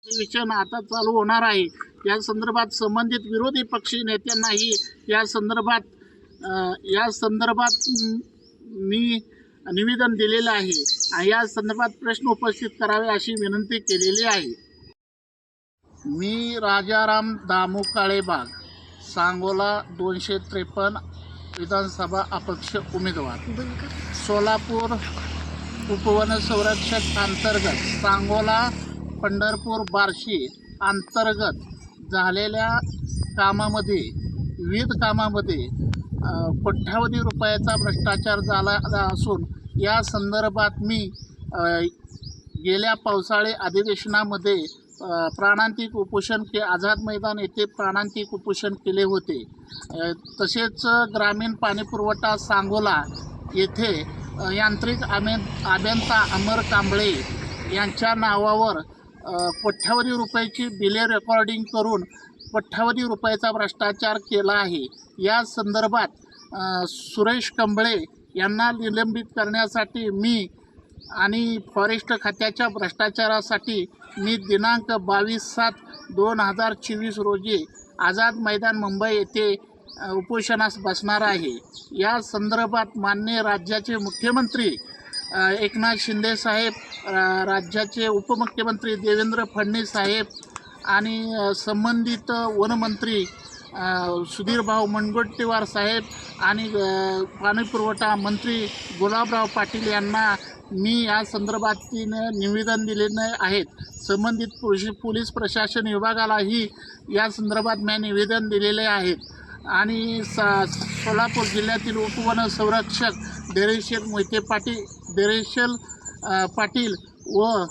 अधिवेशन आता चालू होणार आहे। या संदर्भात संबंधित विरोधी पक्षी नेत्यांनाही या संदर्भात मी निवेदन दिलेलं आहे आणि या संदर्भात प्रश्न उपस्थित करावे अशी विनंती केलेली आहे। मी राजाराम दामू काळेबाग, सांगोला 253 विधानसभा अपक्ष उमेदवार, सोलापूर उपवन संरक्षक अंतर्गत सांगोला पंढरपूर बार्शी अंतर्गत झालेल्या विविध कामामध्ये कोट्यावधी रुपयाचा भ्रष्टाचार झाला असून या संदर्भात मी गेल्या पावसाळी अधिवेशनामध्ये प्राणांतिक उपोषण आझाद मैदान येथे प्राणांतिक उपोषण केले होते। तसेच ग्रामीण पाणीपुरवठा सांगोला येथे यांत्रिक अभियंता अमर कांबळे यांच्या नावावर कोट्यावधी रुपयाची बिले रेकॉर्डिंग करून कोट्यावधी रुपयाचा भ्रष्टाचार केला आहे। या संदर्भात सुरेश कंबळे यांना निलंबित करण्यासाठी मी आणि फॉरेस्ट खात्याच्या भ्रष्टाचारासाठी मी दिनांक 22/7/2024 रोजी आझाद मैदान मुंबई येथे उपोषणास बसणार आहे। या संदर्भात माननीय राज्याचे मुख्यमंत्री एकनाथ शिंदे साहेब, राज्याचे उपमुख्यमंत्री देवेंद्र फडणवीस साहेब आणि संबंधित वनमंत्री सुधीरभाऊ मुनगंटीवार साहेब आणि पाणीपुरवठा मंत्री गुलाबराव पाटील यांना मी या संदर्भात निवेदन दिलेले आहेत। संबंधित पोलीस प्रशासन विभागालाही या संदर्भात मी निवेदन दिलेले आहेत आणि सोलापूर जिल्ह्यातील उपवन संरक्षक धैर्यशील मोहिते पाटील व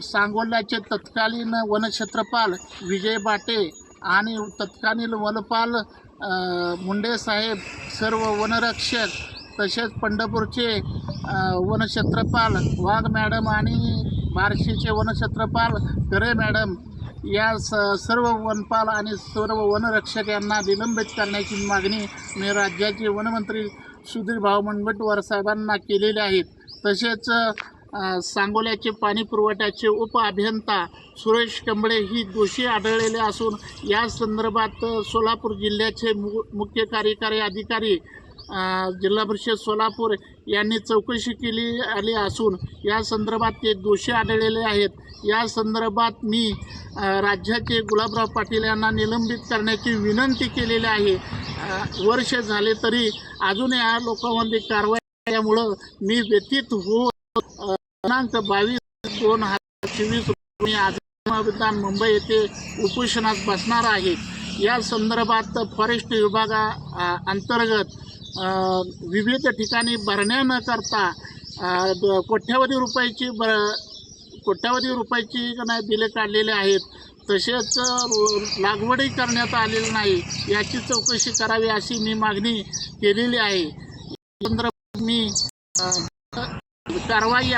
सांगोल्याचे तत्कालीन वनक्षेत्रपाल विजय बाटे आणि तत्कालीन वनपाल मुंडे साहेब, सर्व वनरक्षक, तसेच पंढरपूरचे वनक्षेत्रपाल वाघ मॅडम आणि बार्शीचे वनक्षेत्रपाल करे मॅडम या सर्व वनपाल आणि सर्व वनरक्षक यांना निलंबित करण्याची मागणी मी राज्याचे वनमंत्री सुधीरभाऊ मुनगंटीवार साहेबांना केलेली आहे। तसेच सांगोल्याचे पाणी पुरवठ्याचे उप अभियंता सुरेश कंबळे ही दोषी आढळलेले असून या संदर्भात सोलापूर जिल्ह्याचे मुख्य कार्यकारी अधिकारी जिल्हा परिषद सोलापूर यांनी चौकशी केली आली असून या संदर्भात ते दोषी आढळलेले आहेत। या संदर्भात मी राज्याचे गुलाबराव पाटील यांना निलंबित करण्याची विनंती केलेली आहे। वर्ष झाले तरी अजून या लोकांमध्ये कारवाई झाल्यामुळं मी व्यथित होऊन दिनांक 22/2/2024 रोजी आझाद मैदान मुंबई येथे उपोषणास बसणार आहे। या संदर्भात फॉरेस्ट विभागा अंतर्गत विविध ठिकाणी भरण्या न करता कोट्यावधी रुपयाची बिले काढलेले आहेत। तसेच लागवडही करण्यात आलेली नाही, याची चौकशी करावी अशी मी मागणी केलेली आहे। या संदर्भात मी कारवाई